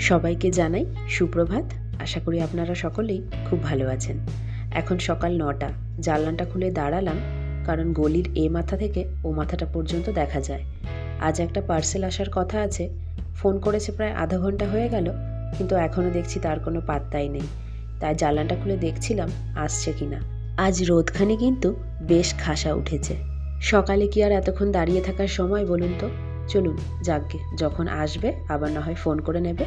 সবাইকে জানাই সুপ্রভাত। আশা করি আপনারা সকলেই খুব ভালো আছেন। এখন সকাল ৯টা। জানলাটা খুলে দাঁড়ালাম, কারণ গলির এ মাথা থেকে ও মাথাটা পর্যন্ত দেখা যায়। আজ একটা পার্সেল আসার কথা আছে। ফোন করেছে প্রায় আধা ঘন্টা হয়ে গেল, কিন্তু এখনও দেখছি তার কোনো পাত্তাই নেই। তাই জানলাটা খুলে দেখছিলাম আসছে কিনা। আজ রোদখানি কিন্তু বেশ খাসা উঠেছে। সকালে কি আর এতক্ষণ দাঁড়িয়ে থাকার সময় বলুন তো? চলুন যাকগে, যখন আসবে আবার না হয় ফোন করে নেবে।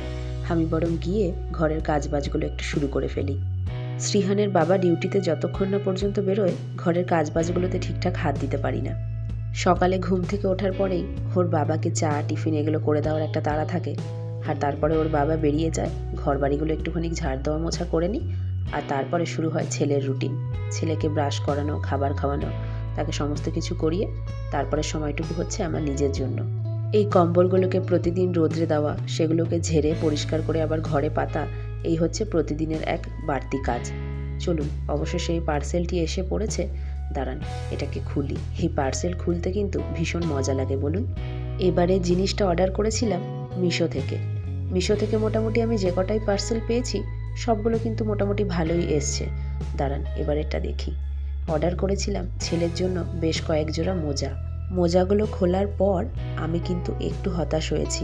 আমি বরং গিয়ে ঘরের কাজবাজগুলো একটু শুরু করে ফেলি। শ্রীহানের বাবা ডিউটিতে যতক্ষণ না পর্যন্ত বেরোয়, ঘরের কাজবাজগুলোতে ঠিকঠাক হাত দিতে পারি না। সকালে ঘুম থেকে ওঠার পরেই ওর বাবাকে চা টিফিন এগুলো করে দেওয়ার একটা তাড়া থাকে। আর তারপরে ওর বাবা বেরিয়ে যায়, ঘর বাড়িগুলো একটুখানি ঝাড় দেওয়া মোছা করে নিই। আর তারপরে শুরু হয় ছেলের রুটিন। ছেলেকে ব্রাশ করানো, খাবার খাওয়ানো, তাকে সমস্ত কিছু করিয়ে তারপরে সময়টুকু হচ্ছে আমার নিজের জন্য। এই কম্বলগুলোকে প্রতিদিন রোদ্রে দেওয়া, সেগুলোকে ঝেড়ে পরিষ্কার করে আবার ঘরে পাতা, এই হচ্ছে প্রতিদিনের এক বাড়তি কাজ। চলুন, অবশেষে এই পার্সেলটি এসে পড়েছে। দাঁড়ান, এটাকে খুলি। এই পার্সেল খুলতে কিন্তু ভীষণ মজা লাগে বলুন। এবারে জিনিসটা অর্ডার করেছিলাম মিশো থেকে। মিশো থেকে মোটামুটি আমি যে কটাই পার্সেল পেয়েছি সবগুলো কিন্তু মোটামুটি ভালোই এসছে। দাঁড়ান, এবার এটা দেখি। অর্ডার করেছিলাম ছেলের জন্য বেশ কয়েক জোড়া মোজা। মোজাগুলো খোলার পর আমি কিন্তু একটু হতাশ হয়েছি,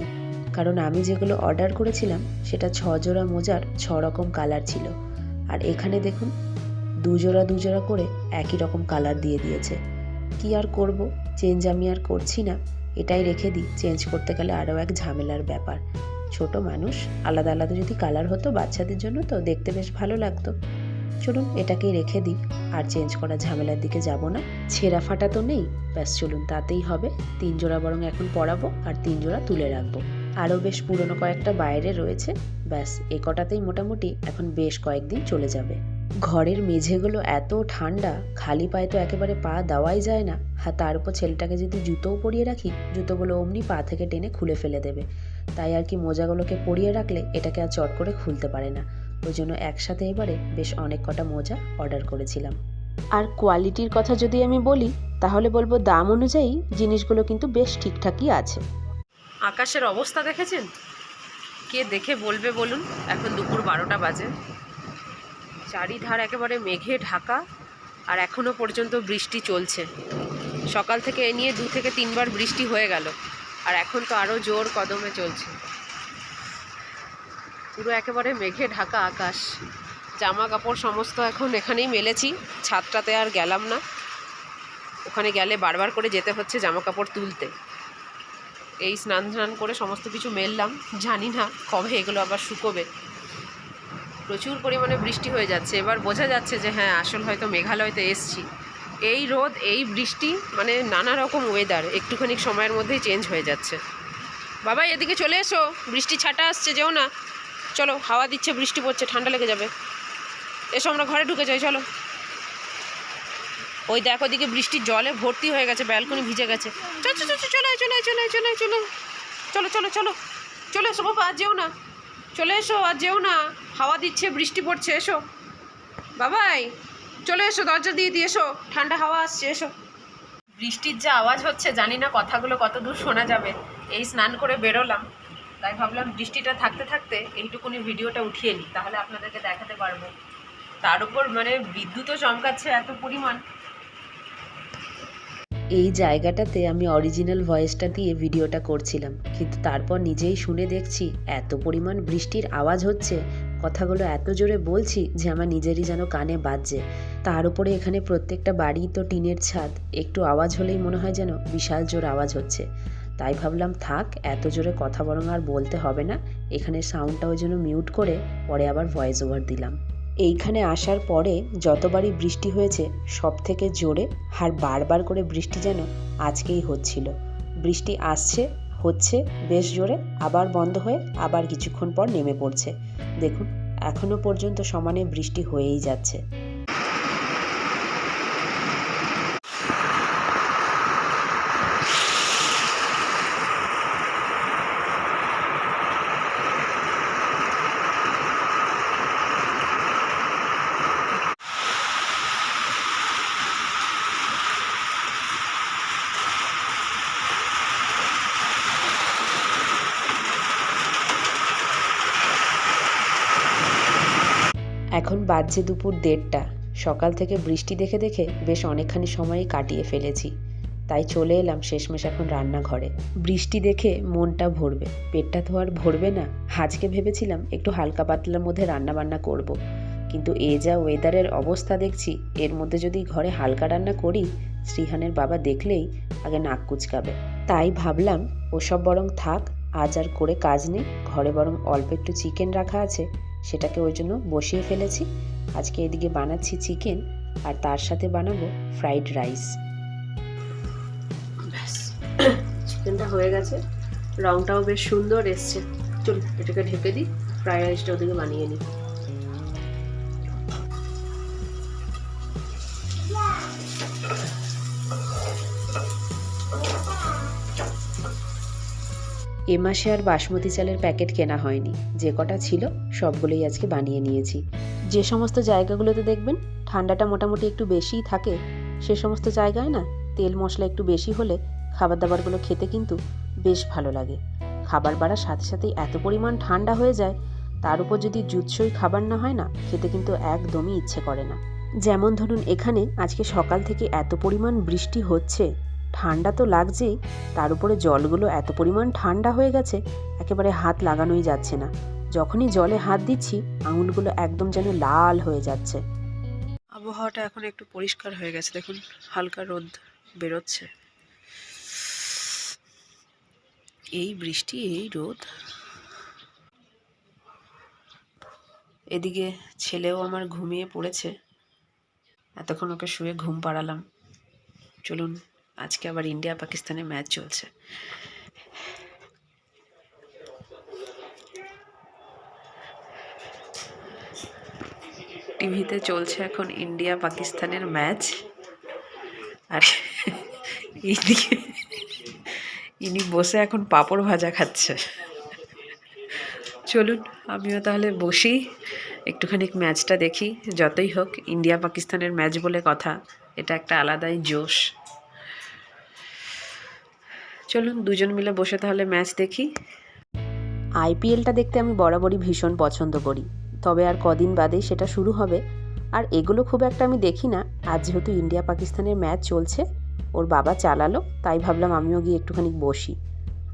কারণ আমি যেগুলো অর্ডার করেছিলাম সেটা 6 জোড়া মোজার 6 রকম কালার ছিল। আর এখানে দেখুন, দু জোড়া করে একই রকম কালার দিয়ে দিয়েছে। কি আর করব, চেঞ্জ আমি আর করছি না। এটাই রেখে দিই, চেঞ্জ করতে গেলে আরও এক ঝামেলার ব্যাপার। ছোট মানুষ, আলাদা আলাদা যদি কালার হতো বাচ্চাদের জন্য তো দেখতে বেশ ভালো লাগতো। চলুন এটাকেই রেখে দিই, আর চেঞ্জ করা ঝামেলার দিকে যাব না। ছেঁড়া ফাটা তো নেই, ব্যাস চলুন তাতেই হবে। 3 জোড়া বরং এখন পরাবো আর 3 জোড়া তুলে রাখবো। আরও বেশ পুরনো কয়েকটা বাইরে রয়েছে, ব্যাস এ কটাতেই মোটামুটি এখন বেশ কয়েকদিন চলে যাবে। ঘরের মেঝেগুলো এত ঠান্ডা, খালি পায়ে তো একেবারে পা দেওয়াই যায় না। আর তার উপর ছেলেটাকে যদি জুতোও পরিয়ে রাখি, জুতোগুলো অমনি পা থেকে টেনে খুলে ফেলে দেবে। তাই আর কি মোজাগুলোকে পরিয়ে রাখলে এটাকে আর চট করে খুলতে পারে না। ওই জন্য একসাথে এবারে বেশ অনেক কটা মোজা অর্ডার করেছিলাম। আর কোয়ালিটির কথা যদি আমি বলি, তাহলে বলবো দাম অনুযায়ী জিনিসগুলো কিন্তু বেশ ঠিকঠাকই আছে। আকাশের অবস্থা দেখেছেন? কে দেখে বলবে বলুন? এখন দুপুর 12টা বাজে। চারিধার একেবারে মেঘে ঢাকা, আর এখনও পর্যন্ত বৃষ্টি চলছে। সকাল থেকে এ নিয়ে 2 থেকে 3 বার বৃষ্টি হয়ে গেল, আর এখন তো আরও জোর কদমে চলছে। পুরো একেবারে মেঘে ঢাকা আকাশ। জামা কাপড় সমস্ত এখন এখানেই মেলেছি, ছাদটাতে আর গেলাম না। ওখানে গেলে বারবার করে যেতে হচ্ছে জামা কাপড় তুলতে। এই স্নান করে সমস্ত কিছু মেললাম, জানি না কবে এগুলো আবার শুকোবে। প্রচুর পরিমাণে বৃষ্টি হয়ে যাচ্ছে। এবার বোঝা যাচ্ছে যে হ্যাঁ, আসল হয়তো মেঘালয়তে এসছি। এই রোদ, এই বৃষ্টি, মানে নানা রকম ওয়েদার একটুখানি সময়ের মধ্যেই চেঞ্জ হয়ে যাচ্ছে। বাবা এদিকে চলে এসো, বৃষ্টি ছাটা আসছে, যেও না। চলো, হাওয়া দিচ্ছে, বৃষ্টি পড়ছে, ঠান্ডা লেগে যাবে। এসো আমরা ঘরে ঢুকে যাই, চলো। ওই দেখো, ওদিকে বৃষ্টির জলে ভর্তি হয়ে গেছে, ব্যালকনি ভিজে গেছে। চলো এসো বাবা, আজ যেও না। চলে এসো, আজ যেও না, হাওয়া দিচ্ছে, বৃষ্টি পড়ছে, এসো বাবাই। চলে এসো, দরজা দিয়ে এসো, ঠান্ডা হাওয়া আসছে, এসো। বৃষ্টির যা আওয়াজ হচ্ছে, জানি না কথাগুলো কত দূর শোনা যাবে। এই স্নান করে বেরোলাম, তাই ভাবলাম বৃষ্টিটা থাকতে থাকতে এইটুকুনি ভিডিওটা উঠিয়ে নিই, তাহলে আপনাদেরকে দেখাতে পারবো। তার উপর মানে বিদ্যুৎও চমকাচ্ছে এত পরিমাণ। এই জায়গাটাতে আমি অরিজিনাল ভয়েসটা দিয়ে ভিডিওটা করছিলাম, কিন্তু তারপর নিজেই শুনে দেখছি এত পরিমাণ বৃষ্টির আওয়াজ হচ্ছে, কথাগুলো এত জোরে বলছি যে আমার নিজেরই যেন কানে বাজছে। তার উপরে এখানে প্রত্যেকটা বাড়ি তো টিনের ছাদ, একটু আওয়াজ হলেই মনে হয় যেন বিশাল জোর আওয়াজ হচ্ছে। তাই ভাবলাম থাক, এত জোরে কথা বরং আর বলতে হবে না, এখানে সাউন্ডটাও যেন মিউট করে পরে আবার ভয়েস ওভার দিলাম। এইখানে আসার পরে যতবারই বৃষ্টি হয়েছে সব থেকে জোরে আর বারবার করে বৃষ্টি যেন আজকেই হচ্ছিল। বৃষ্টি আসছে, হচ্ছে বেশ জোরে, আবার বন্ধ হয়ে আবার কিছুক্ষণ পর নেমে পড়ছে। দেখুন, এখনো পর্যন্ত সমানে বৃষ্টি হয়েই যাচ্ছে। এখন বাজছে দুপুর 1:30। সকাল থেকে বৃষ্টি দেখে দেখে বেশ অনেকখানি সময়ই কাটিয়ে ফেলেছি, তাই চলে এলাম শেষমেশ এখন রান্নাঘরে। বৃষ্টি দেখে মনটা ভরবে, পেটটা তো আর ভরবে না। আজকে ভেবেছিলাম একটু হালকা পাতলার মধ্যে রান্না বান্না করব, কিন্তু এ যা ওয়েদারের অবস্থা দেখছি, এর মধ্যে যদি ঘরে হালকা রান্না করি শ্রীহানের বাবা দেখলেই আগে নাক কুচকাবে। তাই ভাবলাম ওসব বরং থাক, আজ আর করে কাজ নেই, ঘরে বরং অল্প একটু চিকেন রাখা আছে, সেটাকে ওই জন্য বসিয়ে ফেলেছি। আজকে এদিকে বানাচ্ছি চিকেন, আর তার সাথে বানাবো ফ্রাইড রাইস। ব্যাস, চিকেনটা হয়ে গেছে, রংটাও বেশ সুন্দর এসছে। চলুন এটাকে ঢেকে দিই, ফ্রাইড রাইসটা ওদিকে বানিয়ে নিই। এ মাসে আর বাসমতি চালের প্যাকেট কেনা হয়নি, যে কটা ছিল সবগুলোই আজকে বানিয়ে নিয়েছি। যে সমস্ত জায়গাগুলোতে দেখবেন ঠান্ডাটা মোটামুটি একটু বেশিই থাকে, সে সমস্ত জায়গায় না তেল মশলা একটু বেশি হলে খাবার দাবারগুলো খেতে কিন্তু বেশ ভালো লাগে। খাবার বাড়ার সাথে সাথেই এত পরিমাণ ঠান্ডা হয়ে যায়, তার উপর যদি জুৎসই খাবার না হয় না, খেতে কিন্তু একদমই ইচ্ছে করে না। যেমন ধরুন এখানে আজকে সকাল থেকে এত পরিমাণ বৃষ্টি হচ্ছে, ঠান্ডা তো লাগছেই, তার উপরে জলগুলো এত পরিমাণ ঠান্ডা হয়ে গেছে একেবারে হাত লাগানোই যাচ্ছে না। যখনই জলে হাত দিচ্ছি আঙুলগুলো একদম যেন লাল হয়ে যাচ্ছে। আবহাওয়াটা এখন একটু পরিষ্কার হয়ে গেছে, দেখুন হালকা রোদ বেরোচ্ছে। এই বৃষ্টি, এই রোদ। এদিকে ছেলেও আমার ঘুমিয়ে পড়েছে, এতক্ষণ ওকে শুয়ে ঘুম পাড়ালাম। চলুন, আজকে আবার ইন্ডিয়া পাকিস্তানের ম্যাচ চলছে। টিভিতে চলছে এখন ইন্ডিয়া পাকিস্তানের ম্যাচ, আর এইদিকে ইনি বসে এখন পাঁপড় ভাজা খাচ্ছে। চলুন আমিও তাহলে বসি, একটুখানি ম্যাচটা দেখি। যতই হোক ইন্ডিয়া পাকিস্তানের ম্যাচ বলে কথা, এটা একটা আলাদাই জোশ। চলুন দুজন মিলে বসে তাহলে ম্যাচ দেখি। আইপিএলটা দেখতে আমি বরাবরই ভীষণ পছন্দ করি, তবে আর কদিন বাদেই সেটা শুরু হবে, আর এগুলো খুব একটা আমি দেখি না। আজ যেহেতু ইন্ডিয়া পাকিস্তানের ম্যাচ চলছে, ওর বাবা চালালো, তাই ভাবলাম আমিও গিয়ে একটুখানি বসি।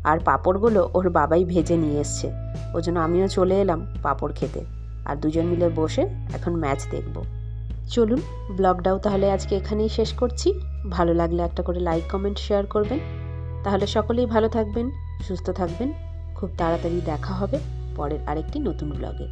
আর পাঁপড়গুলো ওর বাবাই ভেজে নিয়ে এসছে, ওই জন্য আমিও চলে এলাম পাঁপড় খেতে, আর দুজন মিলে বসে এখন ম্যাচ দেখব। চলুন ব্লগটাও তাহলে আজকে এখানেই শেষ করছি। ভালো লাগলে একটা করে লাইক কমেন্ট শেয়ার করবেন। তাহলে সকলেই ভালো থাকবেন, সুস্থ থাকবেন। খুব তাড়াতাড়ি দেখা হবে পরের আরেকটি নতুন ব্লগে।